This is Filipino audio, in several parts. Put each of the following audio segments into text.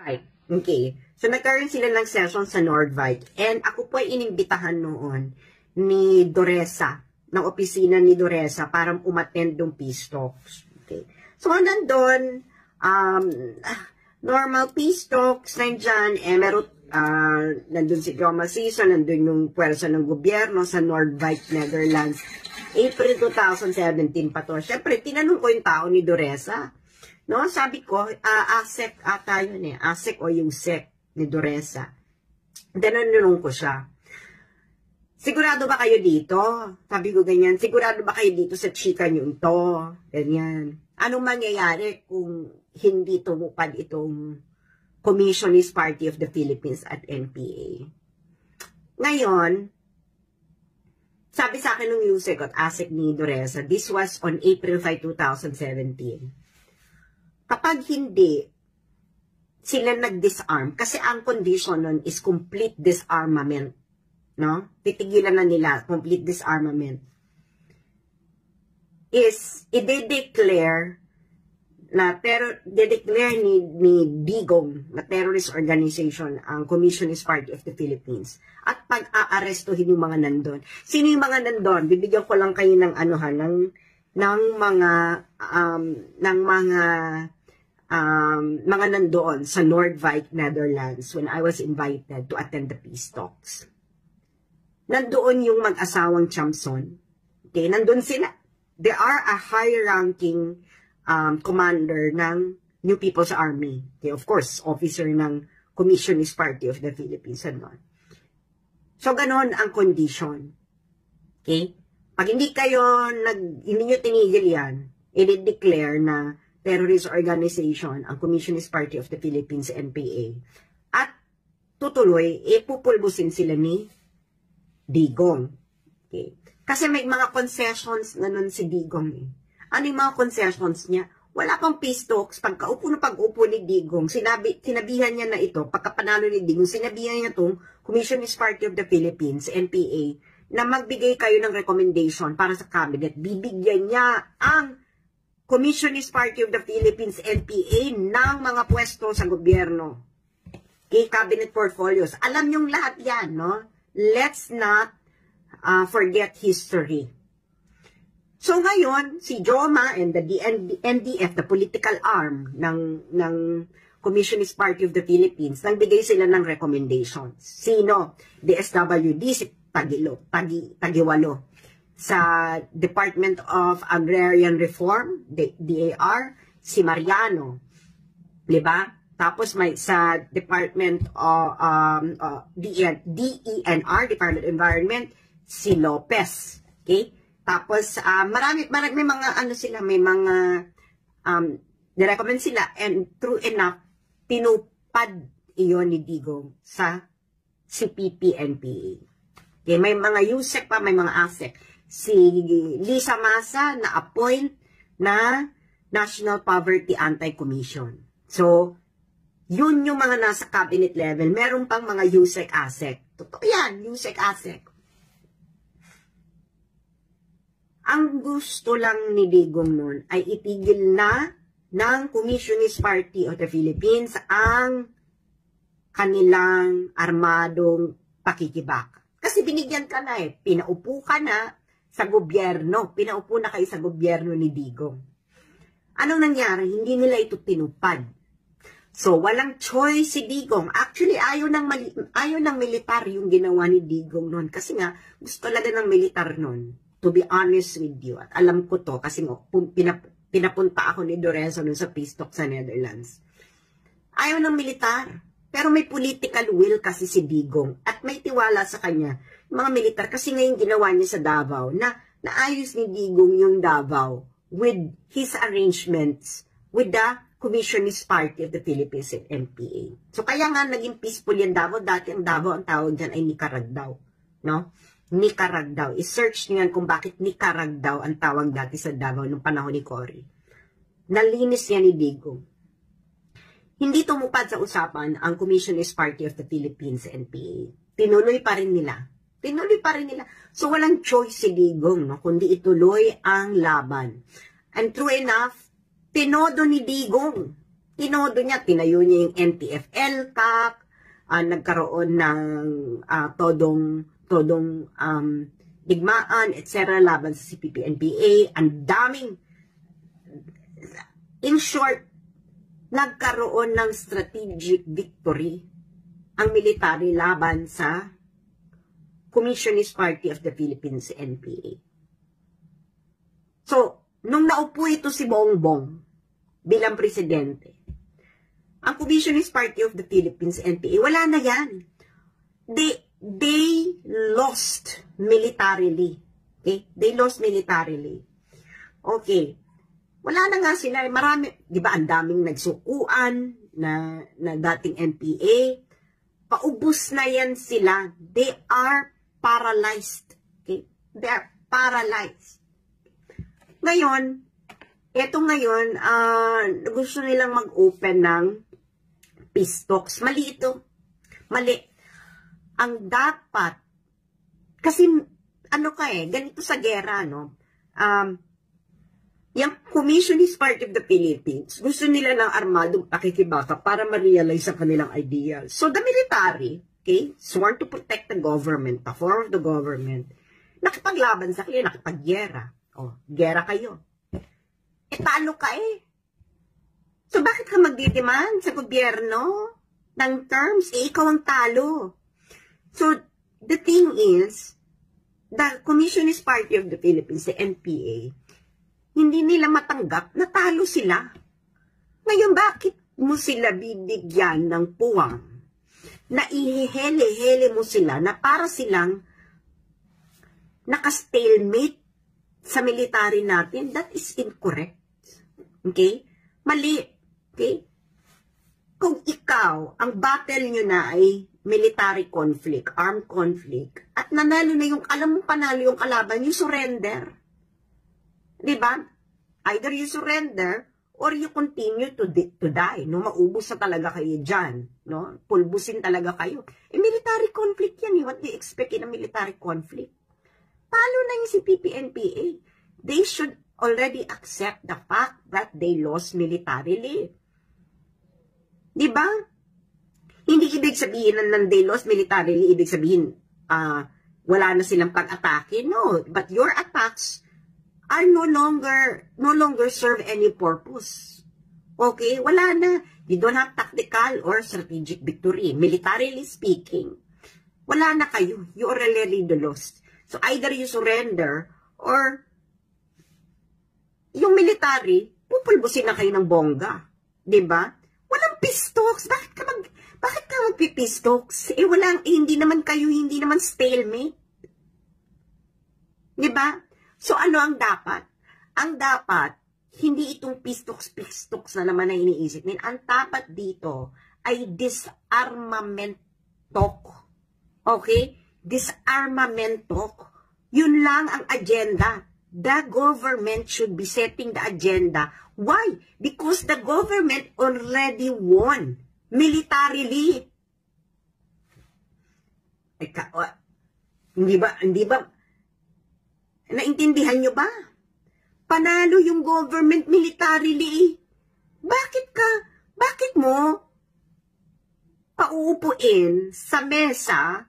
Right. Okay. So, nagkaroon sila ng session sa Nordvike. And ako po ay inimbitahan noon ni Doresa, ng opisina ni Doresa, para umattend ng peace talks. Okay. So, nandun, normal peace talks, nandyan, meron, nandun si Joma Sisa, nandun yung puwersa ng gobyerno sa Nordvike, Netherlands. April 2017 pa to. Siyempre, tinanong ko yung tao ni Doresa. No, sabi ko, ASEC ata yun eh. ASEC o yung SEC ni Doresa. Tinanong ko siya. Sigurado ba kayo dito? Sabi ko ganyan. Sigurado ba kayo dito sa chika nyo to? Ganyan. Anong mangyayari kung hindi tumupad itong Communist Party of the Philippines at NPA? Ngayon, sabi sa akin ng USEC at ASEC ni Doresa, this was on April 5, 2017. Kapag hindi sila nag-disarm, kasi ang condition nun is complete disarmament, no? Titigilan na nila, complete disarmament, is, i-declare na, pero, de-declare ni Digong na terrorist organization ang Communist Party of the Philippines at pag-aarestuhin yung mga nandun. Sino yung mga nandun? Bibigyan ko lang kayo ng mga nandoon sa Nordvike, Netherlands when I was invited to attend the peace talks. Nandoon yung mag-asawang Chamson. Okay, nandun sila. They are a high-ranking commander ng New People's Army. Okay, of course, officer ng Communist Party of the Philippines. Ano. So, ganon ang condition. Okay? Pag hindi nyo tinigil yan, i-declare na terrorist organization ang Communist Party of the Philippines, NPA. At tutuloy, pupulbusin sila ni Digong. Okay. Kasi may mga concessions na nun si Digong eh. Ano yung mga concessions niya? Wala pang peace talks. Pag-upo ni Digong, sinabihan niya na ito, pagkapanalo ni Digong, sinabihan niya itong Communist Party of the Philippines, NPA, na magbigay kayo ng recommendation para sa cabinet. Bibigyan niya ang Communist Party of the Philippines, NPA, ng mga pwesto sa gobyerno. Okay, cabinet portfolios. Alam niyong lahat yan, no? Let's not forget history. So ngayon, si Joma and the NDF, the political arm ng Communist Party of the Philippines, nagbigay sila ng recommendations. Sino? DSWD, si Tagiwalo. Sa Department of Agrarian Reform, DAR, si Mariano. Diba? Tapos may sa Department of DENR, Department of Environment, si Lopez. Okay? Tapos may mga may mga nirecommend sila, and true enough, tinupad iyon ni Digong sa CPP-NPA. Okay? May mga USEC pa, may mga ASEC. Si Lisa Masa na-appoint na National Poverty Anti-Commission. So, yun yung mga nasa cabinet level. Meron pang mga USEC, ASEC. Totoo yan, USEC, ASEC. Ang gusto lang ni Digong nun ay itigil na ng Communist Party of the Philippines ang kanilang armadong pakikibaka. Kasi binigyan ka na eh. Pinaupo ka na sa gobyerno. Pinaupo na kayo sa gobyerno ni Digong. Anong nangyari? Hindi nila ito tinupad. So, walang choice si Digong. Actually, ayaw ng militar yung ginawa ni Digong noon. Kasi nga, gusto talaga ng militar noon. To be honest with you. At alam ko to kasi pinapunta ako ni Doresa noon sa peace talk sa Netherlands. Ayaw ng militar. Pero may political will kasi si Digong. At may tiwala sa kanya mga militar, kasi ngayon ginawa niya sa Davao, na naayos ni Digong yung Davao with his arrangements with the Communist Party of the Philippines and NPA. So kaya nga naging peaceful yung Davao. Dati ang Davao, ang tawag dyan ay Nicaragdao. No? Nicaragdao. I-search niyo yan kung bakit Nicaragdao ang tawag dati sa Davao nung panahon ni Cory. Nalinis yan ni Digong. Hindi tumupad sa usapan ang Communist Party of the Philippines, NPA. Tinuloy pa rin nila. So, walang choice si Digong, no? Kundi ituloy ang laban. And true enough, tinodo ni Digong. tinodo niya, tinayo niya yung NTF-ELCAC, nagkaroon ng todong digmaan, etc. laban sa CPP-NPA. Ang daming, in short, nagkaroon ng strategic victory ang military laban sa Communist Party of the Philippines, NPA. So, nung naupo ito si Bongbong bilang presidente, ang Communist Party of the Philippines, NPA, wala na yan. They lost militarily. Okay? They lost militarily. Okay. Wala na nga sila. Marami, di ba, ang daming nagsukuan na dating NPA. Paubos na yan sila. They are paralyzed. Okay? They are paralyzed. Ngayon, gusto nilang mag-open ng peace talks. Mali ito. Mali. Ang dapat, kasi ganito sa gera, no? Yung Communist Party of the Philippines, gusto nila ng armadong pakikibaka para ma-realize ang kanilang ideas. So the military, okay, sworn to protect the government, the form of the government, nakipaglaban sa kanila, nakipaggera. O, gera kayo. Talo ka eh. So, bakit ka magdidemand sa gobyerno ng terms? Ikaw ang talo. So, the thing is, the Communist Party of the Philippines, the NPA, hindi nila matanggap na talo sila. Ngayon, bakit mo sila bibigyan ng puwang na ihihele-hele mo sila na para silang naka-stalemate sa military natin? That is incorrect. Okay? Mali. Okay? Kung ikaw, ang battle nyo na ay military conflict, armed conflict, at nanalo na yung, alam mo panalo yung kalaban, you surrender. Diba? Either you surrender or you continue to die. No? Maubos na talaga kayo dyan. No? Pulbusin talaga kayo. Military conflict yan. What do you expect in a military conflict? Talo na yung si PPNPA. They should already accept the fact that they lost militarily. Diba? Hindi ibig sabihin na they lost militarily, ibig sabihin wala na silang pag-atake. No, but your attacks are no longer serve any purpose. Okay? Wala na. You don't have tactical or strategic victory. Militarily speaking, wala na kayo. You already lost. So either you surrender or yung military, pupulbusin na kayo ng bongga. Diba? Walang peace talks. Bakit ka mag-peace talks? Hindi naman stalemate. Diba? So ano ang dapat? Ang dapat, hindi itong peace talks na naman na iniisip nila. Ang dapat dito ay disarmament talk. Okay? Disarmament talk. Yun lang ang agenda. The government should be setting the agenda. Why? Because the government already won militarily. Hindi ba? Naintindihan nyo ba? Panalo yung government militarily. Bakit mo pauupuin sa mesa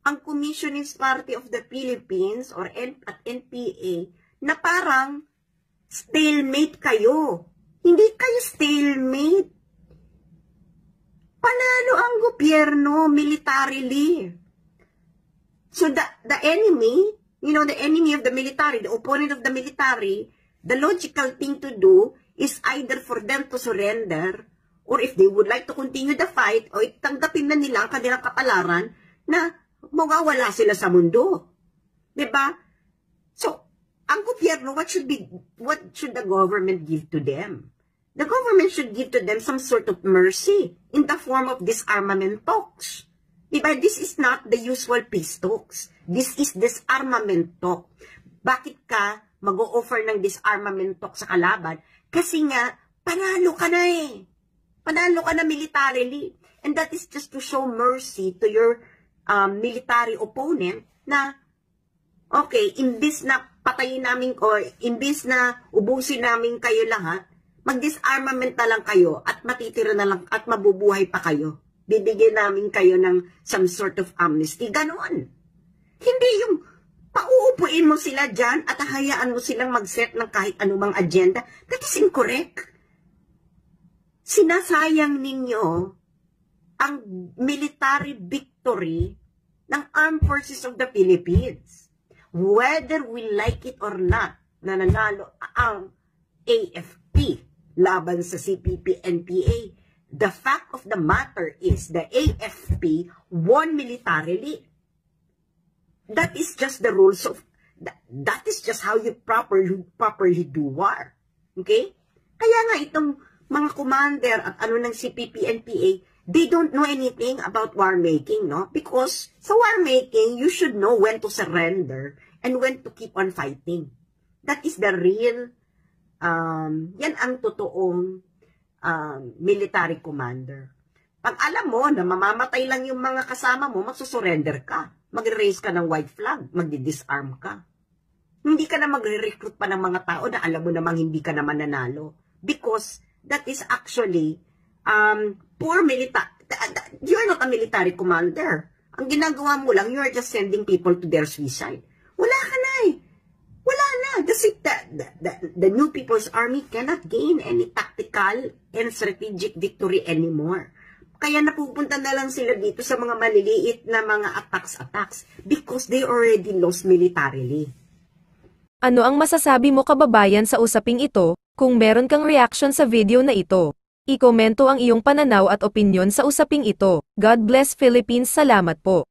ang Communist Party of the Philippines or at NPA na parang stalemate kayo? Hindi kayo stalemate. Panalo ang gobyerno militarily. So the enemy, the enemy of the military, the opponent of the military, the logical thing to do is either for them to surrender or if they would like to continue the fight o itanggapin na nila ang kanilang kapalaran na mawawala sila sa mundo. Diba? So, ang gobyerno, what should the government give to them? The government should give to them some sort of mercy in the form of disarmament talks. Diba? This is not the usual peace talks. This is disarmament talk. Bakit ka mag-o-offer ng disarmament talk sa kalaban? Kasi nga, panalo ka na eh. Panalo ka na militarily. And that is just to show mercy to your military opponent na, okay, imbis na patayin namin o imbis na ubusin namin kayo lahat, Mag-disarmament na lang kayo at matitira na lang at mabubuhay pa kayo. Bibigyan namin kayo ng some sort of amnesty. Ganon. Hindi yung pauupuin mo sila dyan at hayaan mo silang mag-set ng kahit anumang agenda. That is incorrect. Sinasayang ninyo ang military victory ng Armed Forces of the Philippines. Whether we like it or not, na nanalo ang AFP laban sa CPP-NPA. The fact of the matter is the AFP won militarily. That is just the rules of, that is just how you properly do war. Okay? Kaya nga itong mga commander at ano ng CPP-NPA, they don't know anything about war making, no? Because sa war making, you should know when to surrender and when to keep on fighting. That is the real, yan ang totoong military commander. Pag alam mo na mamamatay lang yung mga kasama mo, magsusurrender ka. Magre-raise ka ng white flag, magdi-disarm ka. Hindi ka na magre-recruit pa ng mga tao na alam mo namang hindi ka naman nanalo. Because that is actually poor military. You're not a military commander. Ang ginagawa mo lang, you're just sending people to their suicide. Wala ka na eh. Wala na. The New People's Army cannot gain any tactical and strategic victory anymore. Kaya napupunta na lang sila dito sa mga maliliit na mga attacks because they already lost militarily. Ano ang masasabi mo kababayan sa usaping ito? Kung meron kang reaction sa video na ito, i-komento ang iyong pananaw at opinyon sa usaping ito. God bless Philippines. Salamat po.